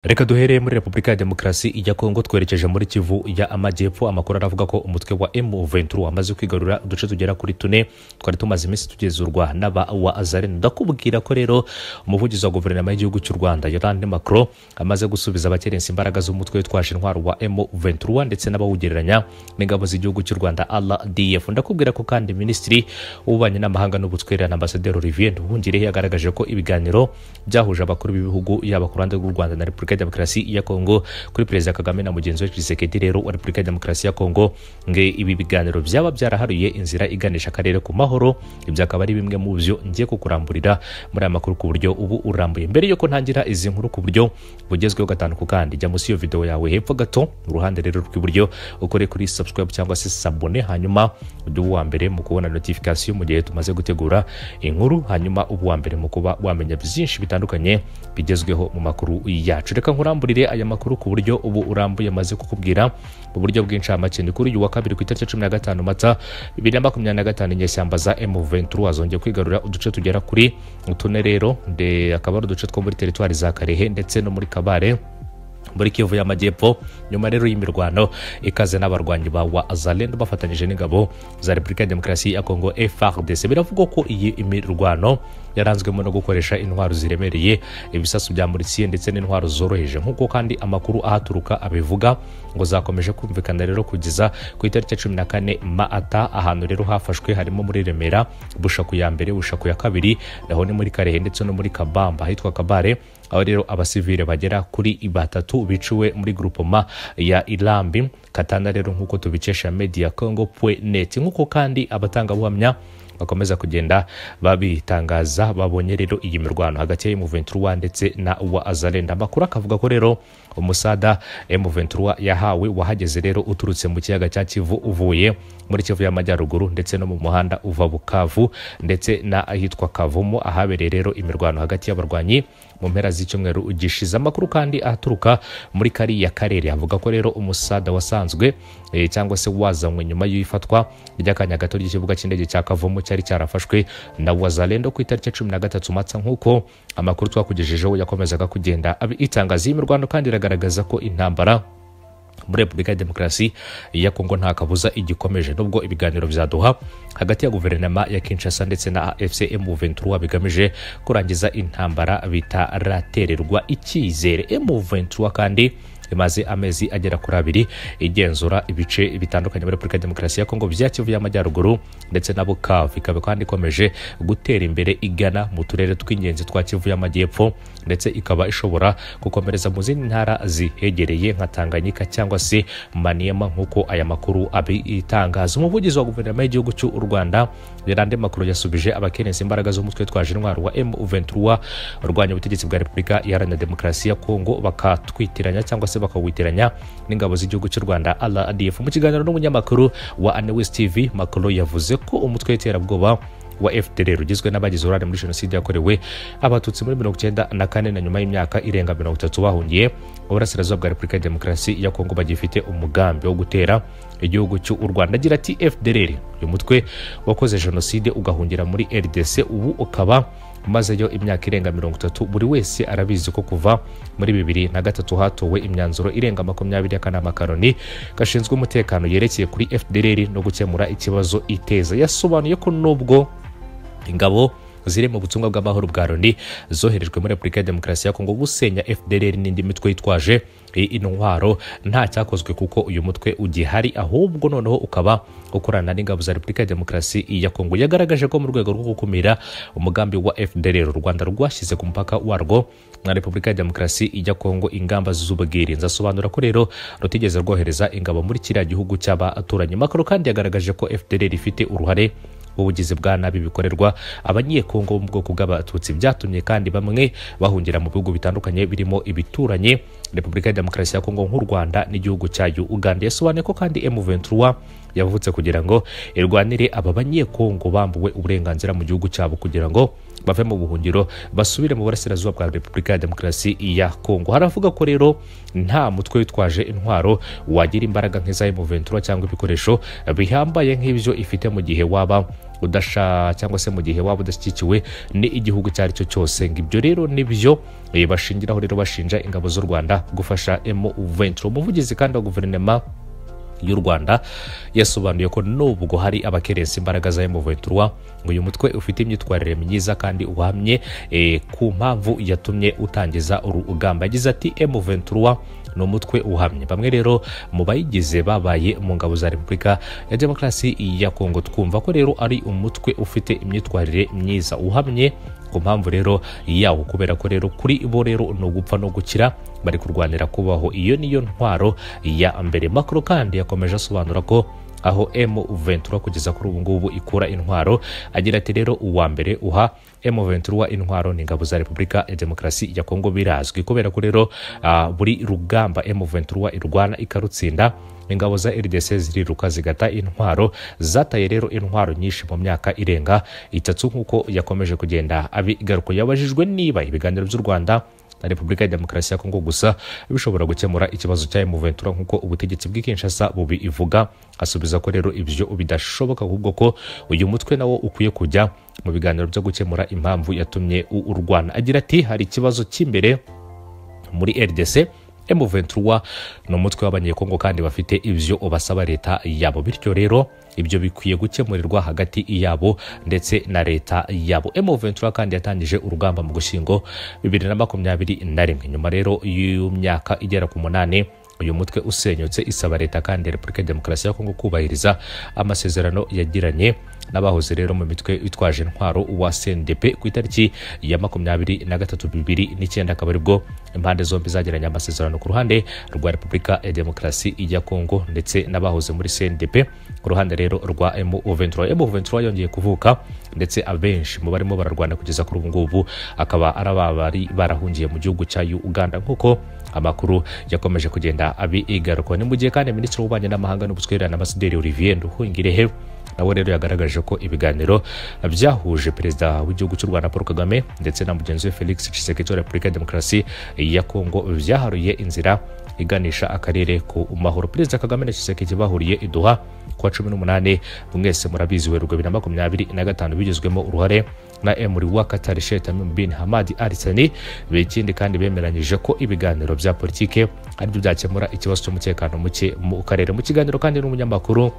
Reka duhereye muri Repubulika ya Demokarasi ya Kongo twerekeje muri Kivu ya Amajyepfo. Amakuru aravuga ko umutwe wa M23 wamaze kwigarura uduce tugera kuri 4 twari tumaze iminsi tugezurwa n'aba wa Azaren. Ndakubwira ko rero umuvugizi wa guverinoma y'igihugu cy'u Rwanda Yolande Macron amaze gusubiza abakerensi imbaraga z'umutwe witwaje intwaro wa M23 ndetse n'abawugereranya n'ingabo z'igihugu cy'u Rwanda RDF. Ndakubwira ko kandi Minisitiri w'Ububanyi n'Amahanga n'Ubutwererane Ambassadeur Olivier Nduhungirehe yagaragaje ko ibiganiro byahuje abakuru b'ibihugu yaba ku ruhande rw'u Rwanda na Repubulika ya Demokarasi ya Kongo kuri Perezida Kagame na mugenzi we Tshisekedi rero wa Repubulika ya Demokarasi ya Kongo nge ibi biganiro byaba byaraharuye inzira iganisha akarere ku mahoro. Ibyo akaba ari bimwe mu byo ngiye kukuramburira muri aya makuru ku buryo ubu urambuye. Mbere yuko ntangira izi nkuru ku buryo bugezweho gatanu ku kandi, jya munsi yo video yawe hepfo gato mu ruhande rero rw'iburyo ukore kuri subscribe cyangwa se s'abone, hanyuma ujye uwa mbere mu kubona notification mu gihe tumaze gutegura inkuru, hanyuma ubu wa mbere mu kuba wamenya byinshi bitandukanye bigezweho mu makuru yacu. Reka nkuramburire aya makuru ku buryo ubu urambuye maze kukubwira mu buryo bw'incamake. Ni kuri uyu wa kabiri ku itariki 15 Mata 2025 inyeshyamba za M23 azongeye kwigarura uduce tugera kuri utune rero akaba ari uduce two muri teritwari za Karehe ndetse no muri Kabare muri Kivu y'Amajyepfo, nyuma rero y'imirwano ikaze n'abarwanyi ba wa Azalendo bafatanyije n'ingabo za Repubulika ya Demokarasi ya Kongo FARDC. Biravugwa ko iyi imirwano yaranzwemo no gukoresha intwaro ziremereye, ibisasu bya murisiye ndetse n'intwaro zoroheje, nk'uko kandi amakuru ahaturuka abivuga ngo zakomeje kumvikana rero kugeza ku itariki 14 Mata. Ahantu rero hafashwe harimo muri Remera, Bushaku ya mbere, Bushaku ya kabiri, naho ni muri Karehe ndetse no muri Kabamba ahitwa Kabare, aho rero abasivile bagera kuri 3 biciwe muri groupement ya Ilambi Katana rero nk'uko tubikesha Media Congo.net. nk'uko kandi abatangabuhamya bakomeza kugenda babitangaza babonye rero iyi mirwano hagati ya M23 ndetse na wa Azalenda. Amakuru akavuga ko rero umusada M23 yahawe wahageze rero uturutse mu kiyaga cya Kivu uvuye muri Kivu y'Amajyaruguru ndetse no mu muhanda uva Bukavu ndetse na ahitwa Kavumu, ahabereye rero imirwano hagati y'abarwanyi mu mpera z'icyumweru gishize. Amakuru kandi aturuka muri kariya karere avuga ko rero umusada wasanzwe cyangwa se wazanywe nyuma y'ifatwa ry'akanya gato ry'ikibuga cy'indege cya Kavumu cyari cyarafashwe na Wazalendo ku itariki 13 Mata, nk'uko amakuru twakugejejeho yakomezaga kugenda itangaza. Imirwano kandi iragaragaza ko intambara muri Repubulika ya Demokarasi ya Kongo nta kabuza igikomeje, nubwo ibiganiro byaduha hagati ya guverinoma ya Kinshasa ndetse na AFC M23 bigamije kurangiza intambara bitaratererwa icyizere. M23 kandi imaze amezi agera kuri 2 igenzura ibice bitandukanye muri Repubulika ya Demokarasi ya Kongo bya Kivu y'Amajyaruguru ndetse na Bukavu, ikaba kandi ikomeje gutera imbere igana mu turere tw'ingenzi twa Kivu y'Amajyepfo ndetse ikaba ishobora gukomereza mu zindi ntara zihegereye nka Tanganyika cyangwa se Maniema, nk'uko aya makuru abitangaza. Umuvugizi wa guverinoma y'igihugu cy'u Rwanda Yolande Macron yasubije abakerensi imbaraga z'umutwe twaje intwaro wa M23 urwanya ubutegetsi bwa Repubulika Iharanira Demokarasi ya Kongo bakatwitiranya cyangwa se bakawitiranya n'ingabo z'igihugu cy'u Rwanda RDF. Mu kiganiro n'umunyamakuru wa Anewes TV, Macron yavuze ko umutwe w'iterabwoba wa FDLR ugizwe n'abagize uruhare muri jenoside yakorewe abatutsi muri 1994 na nyuma y'imyaka irenga 30 bahungiye mu burasirazuba bwa Repubulika ya Demokarasi ya Kongo bagifite umugambi wo gutera igihugu cy'u Rwanda. Agira ati FDLR uyu mutwe wakoze jenoside ugahungira muri RDC, ubu ukaba mazeyo imyaka irenga 30. Buri wese arabizi ko kuva muri 2003 hatowe imyanzuro irenga 20 y'akanama Karoni gashinzwe umutekano yerekeye kuri FDLR no gukemura ikibazo iteza. Yasobanuye ko nubwo ingabo ziri mu butumwa bw'amahoro bwa Loni zoherejwe muri Repubulika ya Demokarasi ya Kongo gusenya FDLR n'indi mitwe yitwaje intwaro, nta cyakozwe kuko uyu mutwe ugihari, ahubwo noneho ukaba ukorana n'ingabo za Repubulika ya Demokarasi ya Kongo. Yagaragaje ko mu rwego rwo gukumira umugambi wa FDLR u Rwanda rwashyize ku mupaka warwo na Repubulika ya Demokarasi ya Kongo ingamba z'ubwirinzi. Asobanura ko rero rutigeze rwohereza ingabo muri kiriya gihugu cy'abaturanyi. Macron kandi yagaragaje ko FDLR ifite uruhare ubugizi bwa nabi bikorerwa abanyekongo mu bwoko bw'abatutsi, byatumye kandi bamwe bahungira mu bihugu bitandukanye birimo ibituranye Repubulika ya Demokarasi ya Kongo nk'u Rwanda n'igihugu cya Uganda. Yasobanuye ko kandi M23 yavutse kugira ngo irwanire aba banyekongo bambuwe uburenganzira mu gihugu cyabo kugira ngo bave mu buhungiro basubire mu burasirazuba bwa Repubulika ya Demokarasi ya Kongo. Haravuga ko rero nta mutwe witwaje intwaro wagira imbaraga nk'iza M23 cyangwa ibikoresho bihambaye nk'ibyo ifite mu gihe waba udasha cyangwa se mu gihe waba udashyigikiwe ni igihugu cyari cyo cyose. Ngibyo rero nibyo bashingiraho rero bashinja ingabo z'u Rwanda gufasha M23. Umuvugizi kandi wa guverinoma y'u Rwanda yasobanuye ko nubwo hari abakerensa imbaraga za M23 ngo uyu mutwe ufite imyitwarire myiza kandi uhamye ku mpamvu yatumye utangiza urugamba. Yagize ati M23 ni umutwe uhamye. Bamwe rero mu bayigize babaye mu ngabo za Repubulika ya Demokarasi ya Kongo. Twumva ko rero ari umutwe ufite imyitwarire myiza uhamye ku mpamvu rero yawo, kubera ko rero kuri bo rero no gupfa no gukira, bari kurwanira kubaho. Iyo niyo ntwaro ya mbere. Macron kandi yakomeje asobanura ko aho M23 kugeza kuri ubu ngubu ikura intwaro, agira ati rero uwa mbere uha M23 intwaro ni ingabo za Repubulika ya Demokarasi ya Kongo. Birazwi kubera ko rero buri rugamba M23 irwana ikarutsinda, ingabo za RDC ziriruka zigata intwaro. Zataye rero intwaro nyinshi mu myaka irenga 3 nkuko yakomeje kugenda abigaruko. Yabajijwe niba ibiganiro by'u Rwanda na Repubulika ya Demokarasi ya Kongo gusa bishobora gukemura ikibazo cya M23 nkuko ubutegetsi bw'Kinshasa bubivuga, asubiza ko rero ibyo bidashoboka, ahubwo ko uyu mutwe nawo ukwiye kujya mu biganiro byo gukemura impamvu yatumye urwana. Agira ati hari ikibazo cy'imbere muri RDC. M23 ni umutwe w'abanyekongo kandi bafite ibyo basaba leta yabo, bityo rero ibyo bikwiye gukemurirwa hagati yabo ndetse na leta yabo. M23 kandi yatangije urugamba mu Gushyingo 2021. Nyuma rero y'imyaka igera ku 8 uyu mutwe usenyutse, isaba leta kandi Repubulika ya Demokarasi ya Kongo kubahiriza amasezerano yagiranye n'abahoze rero mu mitwe itwaje intwaro wa CNDP ku itariki ya 23/2009. Akaba aribwo impande zombi zagiranye amasezerano ku ruhande rwa Repubulika ya Demokarasi ya Kongo ndetse n'abahoze muri CNDP ku ruhande rero rwa M23. M23 yongeye kuvuka ndetse abenshi mu barimo bararwana kugeza kuri ubu ngubu akaba arababari barahungiye mu gihugu cya Uganda nkuko amakuru yakomeje kugenda abigaruka. Ni mu gihe kandi Minisitiri w'Ububanyi n'Amahanga n'Ubutwererane Ambasaderi Olivier Nduhungirehe nawe rero yagaragaje ko ibiganiro byahuje Perezida w'igihugu cy'u Rwanda Paul Kagame ndetse na mugenzi we Felix Tshisekedi wa Repubulika ya Demokarasi ya Kongo byaharuye inzira iganisha akarere ku mahoro. Perezida Kagame na Tshisekedi bahuriye i Doha kwa 18. Mwese murabizi Werurwe 2025 bigizwemo uruhare na Emir wa Qatar Sheikh Tamim bin Hamad Al Thani. Ikindi kandi bemeranyije ko ibiganiro bya politike ari byo byakemura ikibazo cy'umutekano muke mu karere. Mu kiganiro kandi n'umunyamakuru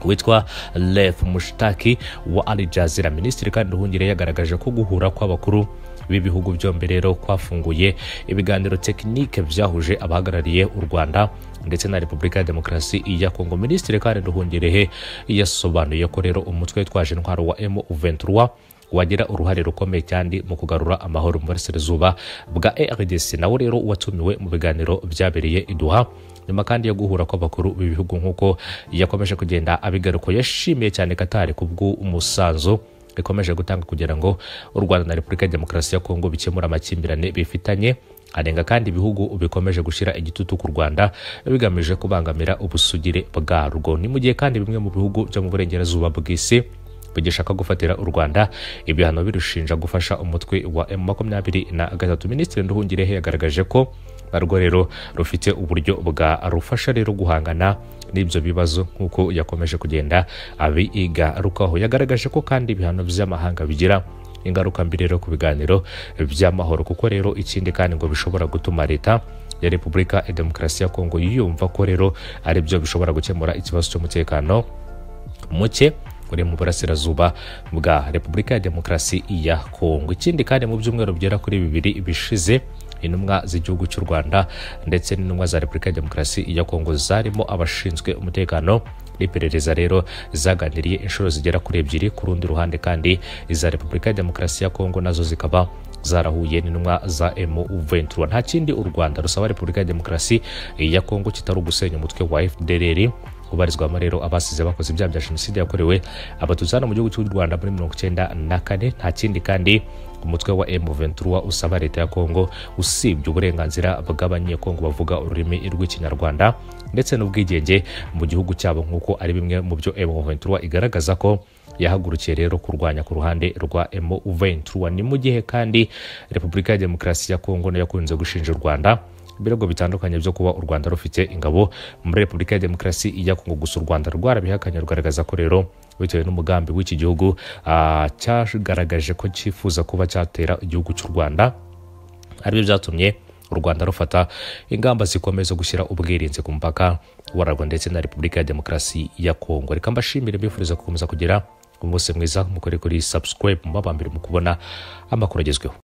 witwa Lef Mushtaki wa Al Jazeera, Minisitiri kandi Nduhungirehe yagaragaje ko guhura kw'abakuru b'ibihugu byombi rero kwafunguye ibiganiro tekinike byahuje abahagarariye u Rwanda ndetse na Repubulika ya Demokarasi ya Kongo. Minisitiri kandi Nduhungirehe yasobanuye ko rero umutwe witwaje intwaro wa M23 wagira uruhare rukomeye cyane mu kugarura amahoro mu burasirazuba bwa RDC. Nawe rero watumiwe mu biganiro byabereye i Doha nyuma kandi yo guhura kw'abakuru b'ibihugu nkuko yakomeje kugenda abigaruko. Yashimiye cyane Qatar kubw'umusanzu ikomeje gutanga kugira ngo u Rwanda na Repubulika ya Demokarasi ya Kongo bikemura amakimbirane bifitanye. Anenga kandi ibihugu bikomeje gushyira igitutu ku Rwanda bigamije kubangamira ubusugire bwarwo. Ni mu gihe kandi bimwe mu bihugu byo mu burengerazuba bw'isi bigishaka gufatira u Rwanda ibihano birushinja gufasha umutwe wa M23. Minisitiri Nduhungirehe yagaragaje ko narwo rero rufite uburyo bwa rufasha rero guhangana n'ibyo bibazo nkuko yakomeje kugenda abigarukaho. Yagaragaje ko kandi ibihano by'amahanga bigira ingaruka mbi rero ku biganiro by'amahoro, kuko rero ikindi kandi ngo bishobora gutuma leta ya Repubulika ya Demokarasi ya Kongo yiyumva ko rero ari byo bishobora gukemura ikibazo cy'umutekano muke uri mu burasirazuba bwa Repubulika ya Demokarasi ya Kongo. Ikindi kandi mu byumweru byera kuri 2 bishize intumwa z'igihugu cy'u Rwanda ndetse n'intumwa za Repubulika ya Demokarasi ya Kongo zarimo abashinzwe umutekano n'iperereza rero zaganiriye inshuro zigera kuri 2. Ku rundi ruhande kandi iza Repubulika ya Demokarasi ya Kongo nazo zikaba zarahuye n'intumwa za M23. Nta kindi u Rwanda rusaba Repubulika ya Demokarasi ya Kongo kitari ugusenya umutwe wa FDLR ubarizwamo rero abasize bakoze ibyaha bya jenoside yakorewe abatutsi mu gihugu cy'u Rwanda muri 1994. Nta kindi kandi umutwe wa M23 usaba leta ya Kongo usibye uburenganzira bw'abanyekongo bavuga ururimi rw'ikinyarwanda ndetse n'ubwigenge mu gihugu cyabo, nkuko ari bimwe mu byo M23 igaragaza ko yahagurukiye rero kurwanya ku ruhande rwa M23. Ni mu gihe kandi Repubulika ya Demokarasi ya Kongo nayo yakunze gushinja u Rwanda ibirego bitandukanye byo kuba u Rwanda rufite ingabo muri Repubulika ya Demokarasi ya Kongo. Gusa u Rwanda rwarabihakanye rugaragaza ko rero bitewe n'umugambi w'iki gihugu cyagaragaje ko cyifuza kuba cyatera igihugu cy'u Rwanda. Aribyo byatumye u Rwanda rufata ingamba zikomeza gushyira ubwirinzi ku mupaka warwo ndetse na Repubulika ya Demokarasi ya Kongo. Reka mbashimire mbifuriza gukomeza kugira umunsi mwiza, mukore kuri subscribe mubambire mu kubona amakuru agezweho.